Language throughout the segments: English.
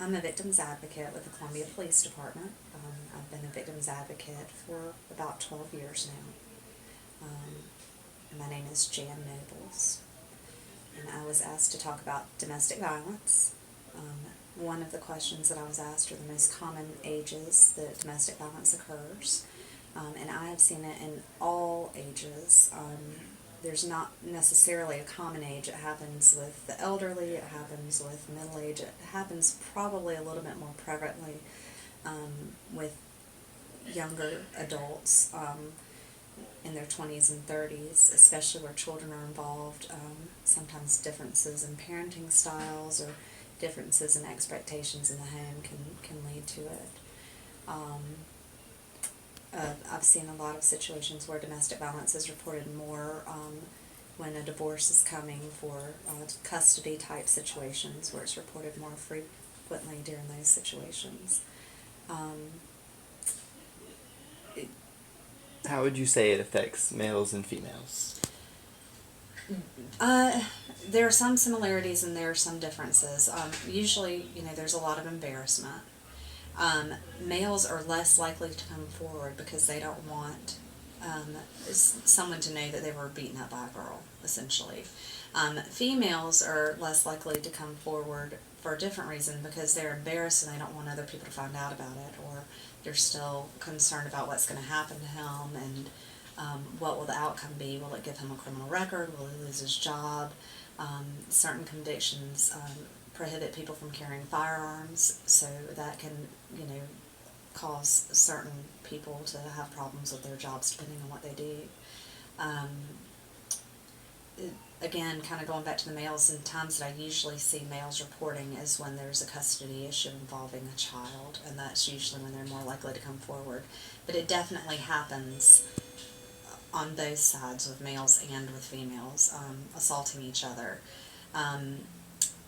I'm a victims advocate with the Columbia Police Department. I've been a victims advocate for about 12 years now. And my name is Jan Nobles, and I was asked to talk about domestic violence. One of the questions that I was asked are the most common ages that domestic violence occurs, and I have seen it in all ages. There's not necessarily a common age. It happens with the elderly, it happens with middle age, it happens probably a little bit more prevalently with younger adults in their 20s and 30s, especially where children are involved. Sometimes differences in parenting styles or differences in expectations in the home can lead to it. Um, I've seen a lot of situations where domestic violence is reported more when a divorce is coming for custody type situations, where it's reported more frequently during those situations. Um, it, How would you say it affects males and females? uh, there are some similarities and there are some differences. Usually, there's a lot of embarrassment. Males are less likely to come forward because they don't want someone to know that they were beaten up by a girl, essentially. Females are less likely to come forward for a different reason because they're embarrassed and they don't want other people to find out about it, or they're still concerned about what's going to happen to him and what will the outcome be. Will it give him a criminal record? Will he lose his job? Certain convictions prohibit people from carrying firearms, so that can, cause certain people to have problems with their jobs depending on what they do. Um, Again, kind of going back to the males, and times that I usually see males reporting is when there's a custody issue involving a child, and that's usually when they're more likely to come forward. But it definitely happens on both sides, with males and with females, assaulting each other. Um,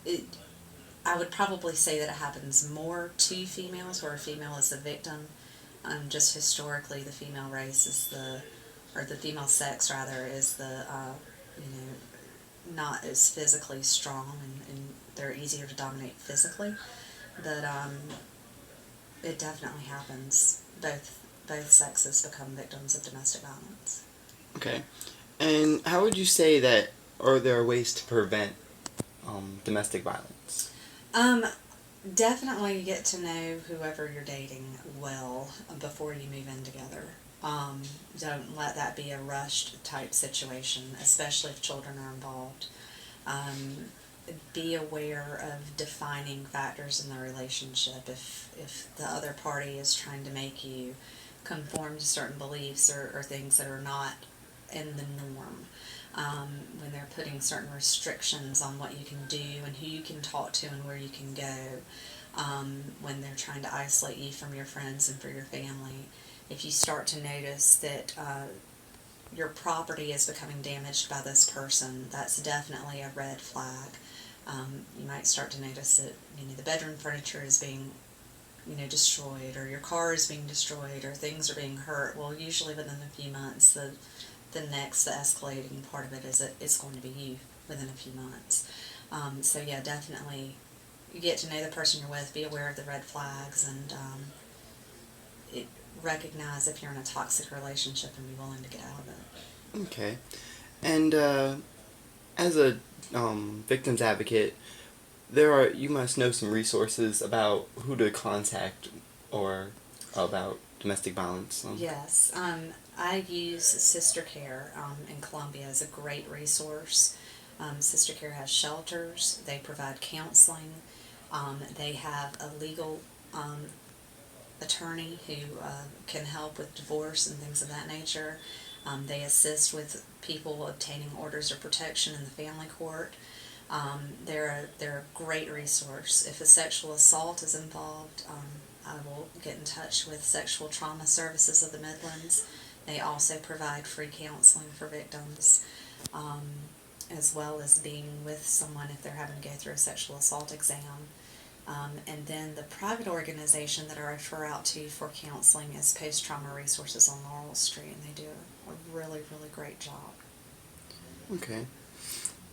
it, I would probably say that it happens more to females, where a female is the victim. Just historically, the female race is or the female sex rather, is you not as physically strong, and they're easier to dominate physically. But it definitely happens. Both sexes become victims of domestic violence. Okay. And how would you say that, or there are ways to prevent domestic violence? Um, Definitely get to know whoever you're dating well before you move in together. Don't let that be a rushed type situation, especially if children are involved. Um, be aware of defining factors in the relationship. If the other party is trying to make you conform to certain beliefs or things that are not in the norm, when they're putting certain restrictions on what you can do and who you can talk to and where you can go, when they're trying to isolate you from your friends and for your family. If you start to notice that your property is becoming damaged by this person, that's definitely a red flag. You might start to notice that the bedroom furniture is being destroyed, or your car is being destroyed, or things are being hurt. Well, usually within a few months, the escalating part of it is that it's going to be you within a few months. So yeah, definitely you get to know the person you're with, be aware of the red flags, and it, recognize if you're in a toxic relationship and be willing to get out of it. Okay. And as a victims advocate, you must know some resources about who to contact or about domestic violence. Yes, I use Sister Care in Columbia as a great resource. Sister Care has shelters, they provide counseling, they have a legal attorney who can help with divorce and things of that nature. They assist with people obtaining orders of protection in the family court. They're a great resource. If a sexual assault is involved, I will get in touch with Sexual Trauma Services of the Midlands. They also provide free counseling for victims, um, as well as being with someone if they're having to go through a sexual assault exam. And then the private organization that I refer out to for counseling is Post Trauma Resources on Laurel Street, and they do a really, really great job. Okay.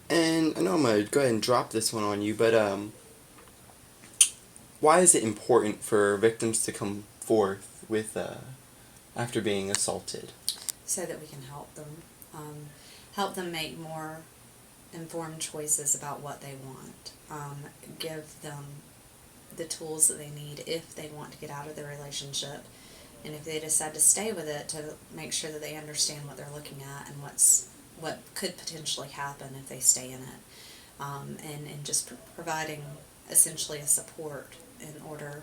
And I know I'm gonna go ahead and drop this one on you, but why is it important for victims to come forth with after being assaulted? So that we can help them make more informed choices about what they want, give them the tools that they need if they want to get out of the relationship, and if they decide to stay with it, to make sure that they understand what they're looking at and what could potentially happen if they stay in it, and just providing essentially a support in order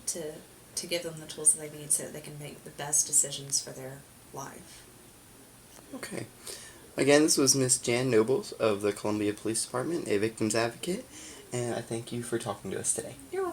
to give them the tools that they need so that they can make the best decisions for their life. Okay. Again, this was Miss Jan Nobles of the Columbia Police Department, a victim's advocate, and I thank you for talking to us today. You're